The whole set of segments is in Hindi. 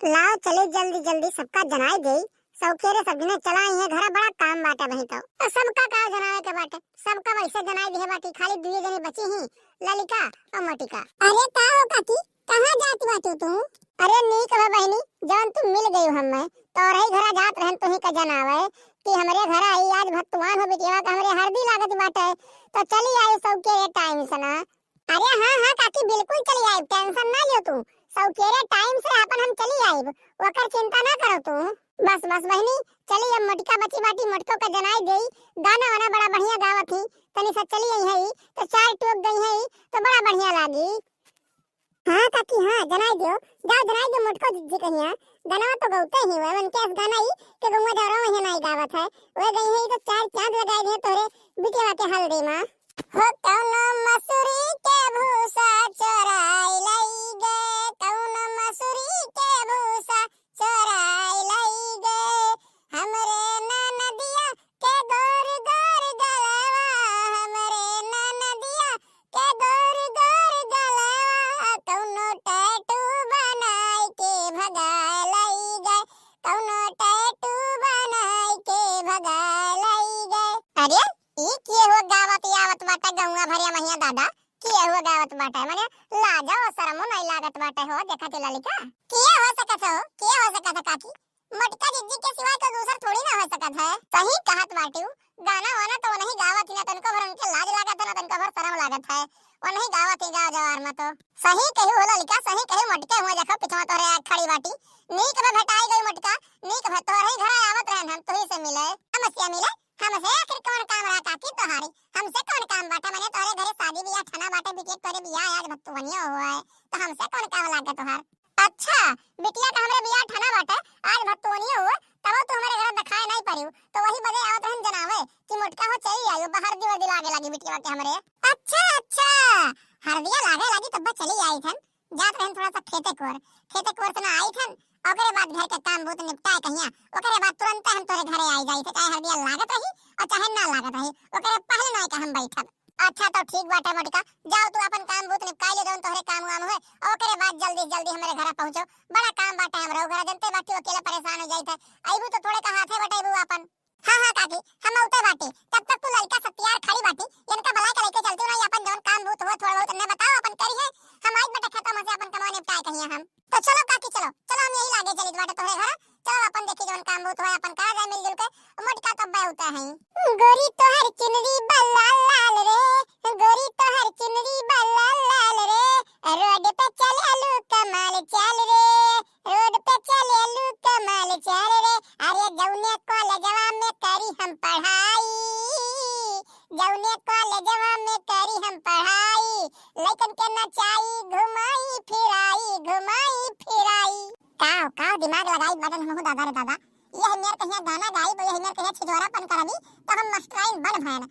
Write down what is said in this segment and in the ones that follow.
लाओ चले जल्दी जल्दी सबका जनाई गई। सौखेरे सब जने चलाई है घरा बड़ा काम बाटा वही तो सबका का जनावे के बाटे सबका वैसे जनाई दिए बाटी खाली दुए जने बची ही ललिका और मोटिका। अरे का हो काकी कहां जात बाटू तू? अरे नीक है बहनी जवन तुम मिल गई हमें तो रही घरा जात रहन तुही का जनावे कि हमरे घर आई आज भतुआन हो बेटिया का हमरे हरदी लागत बाटे तो चली आई सौखेरे टाइम से ना। अरे हां हां काकी बिल्कुल चली आई टेंशन ना लियो तू सौखेरे टाइम से अपन हम चली आईब ओकर चिंता ना करो तू। बस बस बहनी चली अब मोटिका बची बाटी मोटको का जनाई गई गाना वाना बड़ा बढ़िया गावत थी तनी सा चली आई है तो चार टोक गई है तो बड़ा बढ़िया लागी। हां काकी हां जनाई दियो जाओ जनाई दो मोटको जी कहिया गाना तो गौते ही हुए मन के गाना ही के गौवा दौरा में नहीं गावत है वे गई है तो चार चांद लगाई दे तोरे बिटिया के हल्दी मां हो कौनो मसूरी के भूसा चोराई लई गे कौनो मसूरी के भूसा चोराई लई गे हमरे ननदिया के गोर गोर गलवा हमरे ननदिया के गोर गोर गलवा कौनो टैटू बनाई के भगाए लई गे कौनो टैटू बनाई के भगाए लई गे। अरे ई के हो गावत आवत बाटे गौवा भरिया महिया दादा के हो गावत बाटे माने लाजा और शरमो नहीं लागत बाटे हो देखा ते ललिका के हो सकत हो के हो सकत काकी मटका जिज्जी के सिवाय तो दूसर थोड़ी ना हो सकत है। सही कहत बाटू गाना वाना तो नहीं गावत ना तनको भर उनके लाज लागत ना तनको भर शरम लागत है और नहीं गावत ही गाव जवार में तो सही कहू हो ललिका सही कहू मटके हुए देखो पिछवा तोरे खड़ी बाटी नीक में भेटाई गई मटका नीक भे तोरे घर आवत रहन हम तोही से मिले हमसे मिले हमसे आखिर कौन काम रहा काकी तोहारी हमसे कौन काम बाटे माने तोरे घरे शादी बियाह ठना बाटे बिटिया तोरे बियाह आज भतुवनिया हुआ है तो हमसे कौन काम लागे तोहार। अच्छा बिटिया का हमरे बियाह ठना बाटे आज भतुवनिया हुआ तब तो हमारे घर दिखाए नहीं परियो तो वही बजे आवत रहन जनावे कि मोटका हो चली आयो बाहर दिवा दिलागे लगी बिटिया के हमरे। अच्छा अच्छा हरदिया लागे लगी तब चली आई थन जात रहन थोड़ा सा खेते कोर से ना आई थन ओकरे बाद घर के काम बहुत निपटाए कहिया ओकरे बाद तुरंत हम तोरे घरे आई जाई थे चाहे हरदिया लागत रही और चाहे ना लागत रही ओकरे पहले नहीं का हम बैठब। अच्छा तो ठीक बाटे मोटिका जाओ तू अपन काम बहुत निपटाई ले जोन तोहरे काम हुए ओकरे बाद जल्दी जल्दी हमारे घर पहुंचो बड़ा काम बाटे हमरो घर जनते बाटी अकेले परेशान हो जाई थे आईबू तो थोड़े का हाथे बटाईबू अपन। हां हां काकी हम उते बाटी तब तक तू लड़का सब तैयार खड़ी बाटी इनका भलाई के लेके चलती नहीं अपन जोन काम बहुत हुआ थोड़ा बहुत ने बताओ अपन करी है हम आज बेटा खत्म से अपन कमाने निपटाए कहिया हम तो चलो काकी चलो चलो हम यही लागे चली बाटे तोहरे घर चलो अपन देखी जोन काम बहुत हुआ अपन करा जाए मिलजुल के मोटका तो होता है। गोरी तो हर चुनरी बल्ला लाल रे गोरी तो हर चुनरी बल्ला लाल रे रोड पे चले लू कमाल चल रे रोड पे चले लू कमाल चल रे अरे जौने कॉलेजवा में करी हम पढ़ाई जौने कॉलेजवा में करी हम पढ़ाई लेकिन के नचाई घुमाई फिराई का दिमाग लगाई बदन हम दादा रे दादा ये हमेर कहिया गाना गाई ये हमेर कहिया छिजोरापन करबी तो हम मास्टराइन बन भैन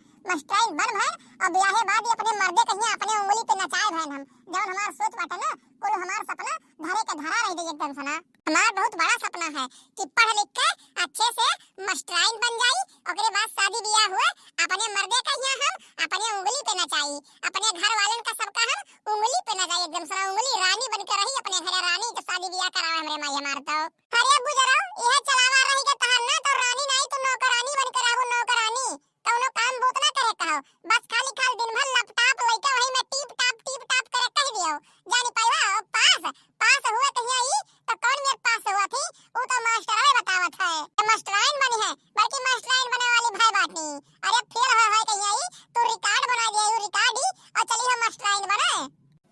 और ब्याहे बाद अपने मर्दे कहिया अपने उंगली पे नचाए भैन हम जब हमार सोच बाटे ना कुल हमार सपना धरे के धरा रह गई एकदम सना हमार बहुत बड़ा सपना है कि पढ़ लिख के अच्छे से मास्टराइन बन जाई ओकरे बाद शादी ब्याह हुए अपने मर्दे कहिया हम अपने उंगली पे नचाई अपने घर वालन का सबका हम उंगली पे नचाई एकदम सना उंगली रानी बन के रही अपने घर रानी के शादी ब्याह करावे हमरे माई हमार तो अरे गुजरो यह चलावा रही के तहर ना तो रानी नहीं तो नौकरानी बन के रहू नौकरानी कौनो काम बहुत ना करे कहो बस खाली दिन भर लैपटॉप लइका वही में टीप टाप करे कह दियो जानी पाइवा पास हुआ कहिया ई तो कौन मेरे पास हुआ थी वो तो मास्टर है बतावत है मास्टराइन बनी है बल्कि मास्टराइन बने वाली भाई बात नहीं अरे फेल है कहिया ई तो रिकॉर्ड बना दिया यू रिकॉर्ड ही और चली हम मास्टराइन बने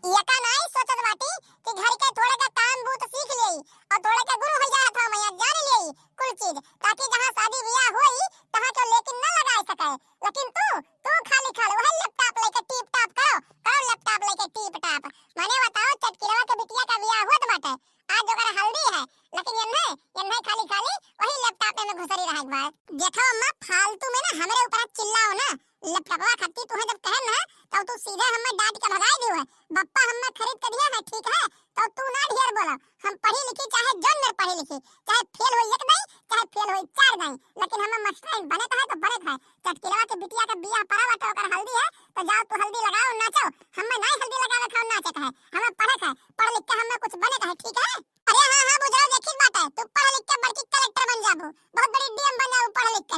ये का नहीं सोचत बाटी कि घर के थोड़े का काम बहुत सीख लेई और थोड़े का गुरु हो जात हम या जान लेई कुल चीज ताकि जहां शादी ब्याह होई तहां के लेकिन न लगा सके लेकिन तू खाली वही लैपटॉप लेके टीप टाप करो लैपटॉप लेके टीप टाप माने बताओ चटकिलवा के बिटिया का ब्याह होत बाटे आज ओकरा हल्दी है लेकिन यन्ने खाली वही लैपटॉप में घुसरी रह गवा देखो अम्मा फालतू में ना हमरे ऊपर चिल्लाओ ना लैपटॉपवा खत्ती तू जब कहन ना तब तू सीधे हमें डांट के भगाई दियो है बप्पा हमें खरीद के दिया है ठीक है तो तू ना ढेर बोला हम पढ़ी लिखी चाहे जन में पढ़ी लिखी चाहे फेल होई एक नहीं चाहे फेल होई चार नहीं लेकिन हमें मास्टराइन बने तो है तो बने है चटकिलवा के बिटिया का बियाह पड़ा बाटे ओकर हल्दी है तो जाओ तू हल्दी लगाओ नाचो हमें नहीं हल्दी लगावे खाओ नाचे है हमें पढ़े है पढ़ लिख के हमें कुछ बने है ठीक है। अरे हां हां बुझाओ देखी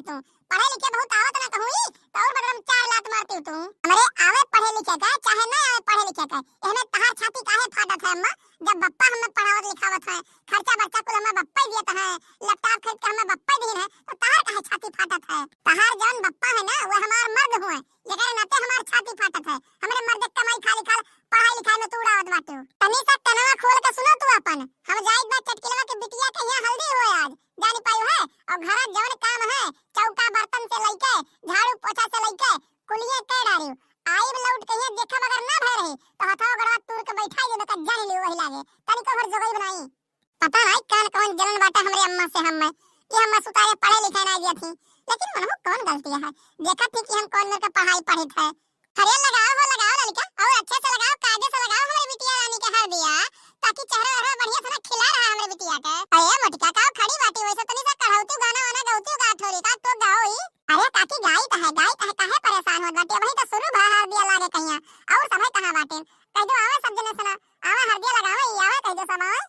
तू पढ़े लिखे बहुत आवत ना कहूई तो और बदरम 4 लात मारती तू हमरे आवे पढ़े लिखे का चाहे ना आवे पढ़े लिखे का एमे तहार छाती काहे फाटत है अम्मा जब बप्पा हमें पढ़ावत लिखावत है खर्चा बच्चा कुल हमें बप्पा ही देता है लैपटॉप खरीद के हमें बप्पा ही दिन है तो तहार काहे छाती फाटत है तहार जौन बप्पा है ना वो हमार मर्द हुए जेकर नाते हमार छाती फाटत है हमरे मर्द कमाई खाली खाल पढ़ाई लिखाई में तू उड़ावत बाटे तनी सा कनवा खोल के सुनो तू अपन हम जाइत बा चटकिलवा के बिटिया के यहाँ हल्दी होए आज जानी पायु है और घर जौन काम है चौका बर्तन से लइके झाड़ू पोछा से लइके कुलिए के डारियो आई लौट के ये देखब अगर ना भय रही तो हथवा गड़वा तूर के बैठाई देबे का जान लियो वही लागे तनी को भर जगई बनाई पता नहीं कान कौन जलन बाटा हमरे अम्मा से हम में कि हम सुताए पढ़े लिखे ना दिया थी लेकिन मनहु कौन गलती है देखा थी कि हम कौन मेरे का पढ़ाई पढ़ित है हरियर लगाओ वो लगाओ लड़का और अच्छे से लगाओ कायदे से लगाओ हमारी बिटिया रानी के हर दिया ताकि चेहरा वहरा बढ़िया से ना खिला रहा है हमारी बिटिया के अरे मटका का खड़ी बाटी वैसे तनी सा कढ़ौती गाना वाना गौती गा थोड़ी का तो गाओ ही अरे काकी गाई है काहे परेशान हो बाटे वही तो शुरू भा हर दिया लागे कहिया और सब है कहां बाटे कह दो आवे सब जने सुना आवे हर दिया लगाओ ई आवे कह दो सब आवे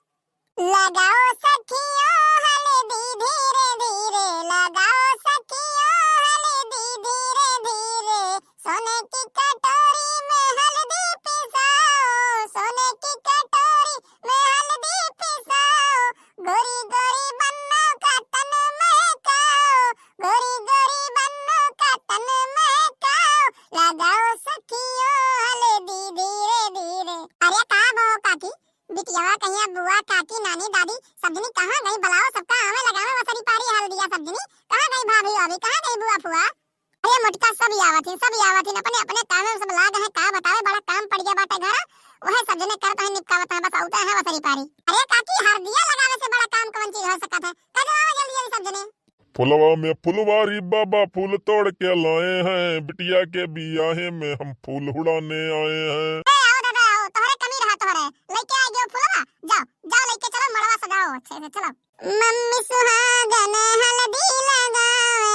लगाओ सखियों हल्दी धीरे धीरे लगाओ सखियों हल्दी धीरे धीरे सोने की कटोरी में हल्दी पिसाओ सोने की कटोरी में हल्दी पिसाओ गोरी गोरी बन्नों का तन महकाओ गोरी गोरी बन्नों का तन महकाओ लगाओ सखियों हल्दी धीरे धीरे अरे का भो काकी बिटिया कहिया बुआ काकी नानी दादी सबजनी कहां गई बुलाओ सबका आवे लगावे वसरी पारी हल्दिया सबजनी कहां गई भाभी अभी कहां गई बुआ फुआ अरे मुटका सब आवत ही अपने अपने काम में सब लाग है का बतावे बड़ा काम पड़ गया बाटे घर वह सब जने करत है निपकावत है बस औता है वसरी पारी अरे काकी हर दिया लगावे से बड़ा काम कौन चीज हो सकत है कदो आओ जल्दी जल्दी सब जने फुलवा में फुलवारी बाबा फूल तोड़ के लाए हैं बिटिया के बियाहे में हम फूल उड़ाने आए हैं आओ दादा आओ तोहरे कमी रहा तोहरे लेके आ गयो फुलवा जाओ जाओ लेके चलो मड़वा सजाओ अच्छे से चलो मम्मी सुहागन हल्दी लगावे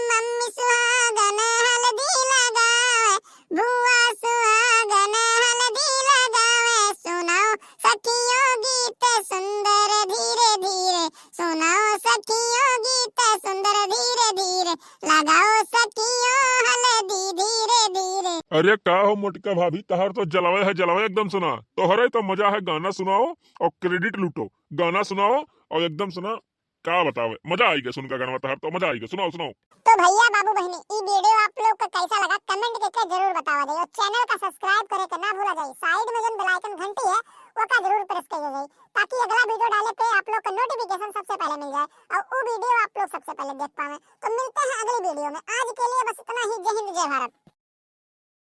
मम्मी सुहागन हल्दी लगावे बुआ सुहागन हल्दी लगावे सुनाओ सखियों गीत सुंदर धीरे धीरे सुनाओ सखियों गीत सुंदर धीरे धीरे लगाओ सखियों हल्दी धीरे धीरे अरे का हो मोटका भाभी तहार तो जलावे एकदम सुना तोहरे तो मजा है गाना सुनाओ और क्रेडिट लूटो गाना सुनाओ और एकदम सुना का बतावे मजा आएगा सुनकर गाना तहार तो मजा आएगा सुनाओ सुनाओ तो भैया बाबू बहनी ये वीडियो आप लोग को कैसा लगा कमेंट करके जरूर बतावा दे और चैनल का सब्सक्राइब करे के ना भूला जाए साइड में जो बेल आइकन घंटी है वो का जरूर प्रेस करिए जाए ताकि अगला वीडियो डाले पे आप लोग को नोटिफिकेशन सबसे पहले मिल जाए और वो वीडियो आप लोग सबसे पहले देख पाए तो मिलते हैं अगली वीडियो में आज के लिए बस इतना ही जय हिंद जय भारत।